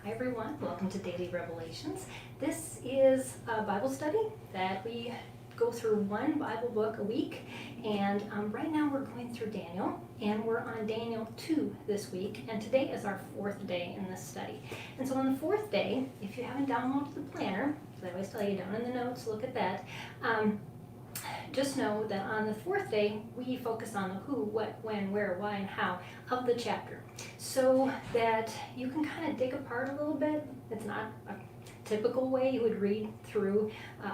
Hi everyone, welcome to Daily Revelations. This is a Bible study that we go through one Bible book a week, and right now we're going through Daniel, and we're on Daniel 2 this week, and today is our fourth day in this study. And so on the fourth day, if you haven't downloaded the planner, because I always tell you down in the notes, look at that, just know that on the fourth day, we focus on the who, what, when, where, why, and how of the chapter, so that you can kind of dig apart a little bit. It's not a typical way you would read through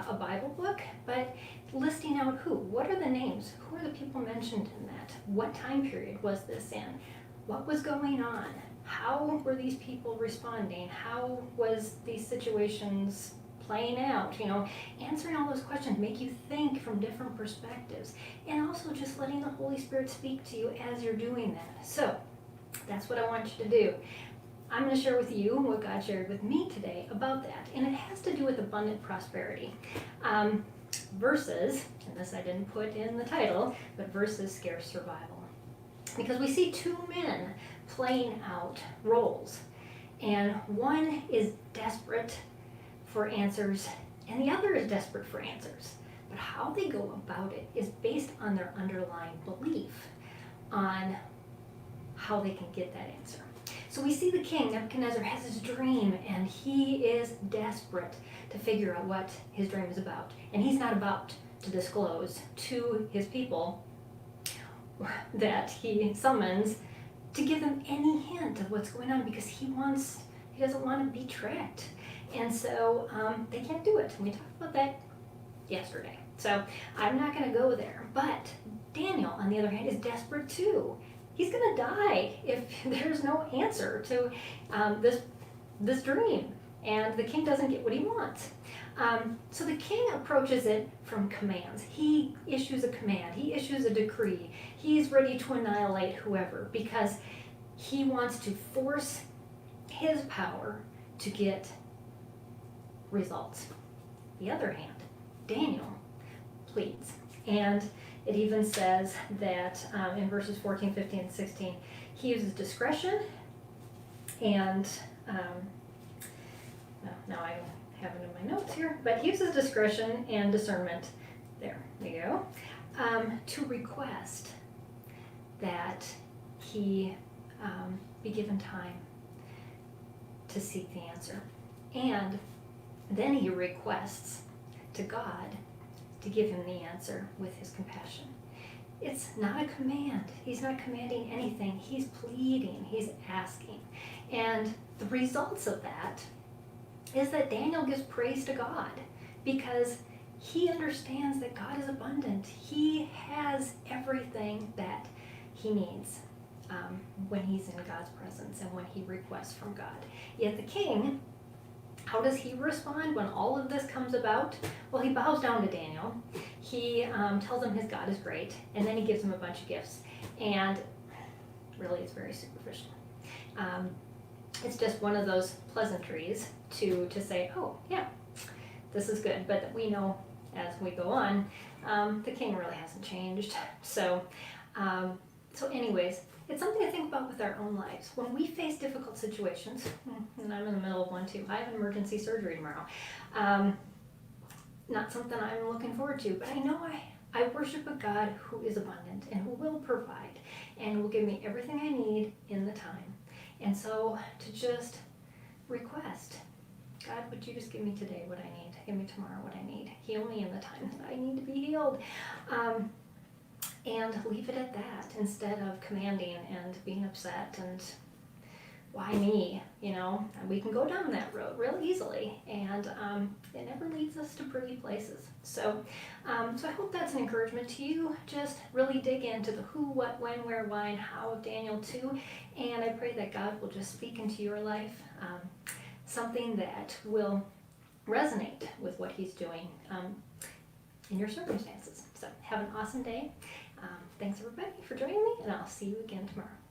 a Bible book, but listing out who, what are the names, who are the people mentioned in that, what time period was this in, what was going on, how were these people responding, how was these situations playing out, answering all those questions, make you think from different perspectives, and also just letting the Holy Spirit speak to you as you're doing that. So that's what I want you to do. I'm going to share with you what God shared with me today about that, and it has to do with abundant prosperity versus, and this I didn't put in the title, but versus scarce survival. Because we see two men playing out roles, and one is desperate for answers, and the other is desperate for answers. But how they go about it is based on their underlying belief on how they can get that answer. So we see the king, Nebuchadnezzar, has his dream, and he is desperate to figure out what his dream is about. And he's not about to disclose to his people that he summons to give them any hint of what's going on, because he doesn't want to be tricked. And so they can't do it. And we talked about that yesterday. So I'm not going to go there. But Daniel, on the other hand, is desperate too. He's going to die if there's no answer to this dream. And the king doesn't get what he wants. So the king approaches it from commands. He issues a command. He issues a decree. He's ready to annihilate whoever, because he wants to force his power to get results. The other hand, Daniel pleads, and it even says that in verses 14, 15, and 16, he uses discretion, and now I don't have it in my notes here, but he uses discretion and discernment, there we go, to request that he be given time to seek the answer. And then he requests to God to give him the answer with his compassion. It's not a command. He's not commanding anything. He's pleading. He's asking. And the results of that is that Daniel gives praise to God, because he understands that God is abundant. He has everything that he needs when he's in God's presence and when he requests from God. Yet the king, how does he respond when all of this comes about? Well, he bows down to Daniel. He tells him his God is great, and then he gives him a bunch of gifts. And really, it's very superficial. It's just one of those pleasantries to say, oh, yeah, this is good. But we know as we go on, the king really hasn't changed. So anyways, it's something to think about with our own lives. When we face difficult situations, and I'm in the middle of one too, I have emergency surgery tomorrow. Not something I'm looking forward to, but I know I worship a God who is abundant and who will provide and will give me everything I need in the time. And so to just request, God, would you just give me today what I need? Give me tomorrow what I need. Heal me in the time that I need to be healed. And leave it at that, instead of commanding and being upset and why me, We can go down that road real easily, and it never leads us to pretty places. So I hope that's an encouragement to you. Just really dig into the who, what, when, where, why, and how of Daniel 2, and I pray that God will just speak into your life something that will resonate with what he's doing in your circumstances. So have an awesome day. Thanks everybody for joining me, and I'll see you again tomorrow.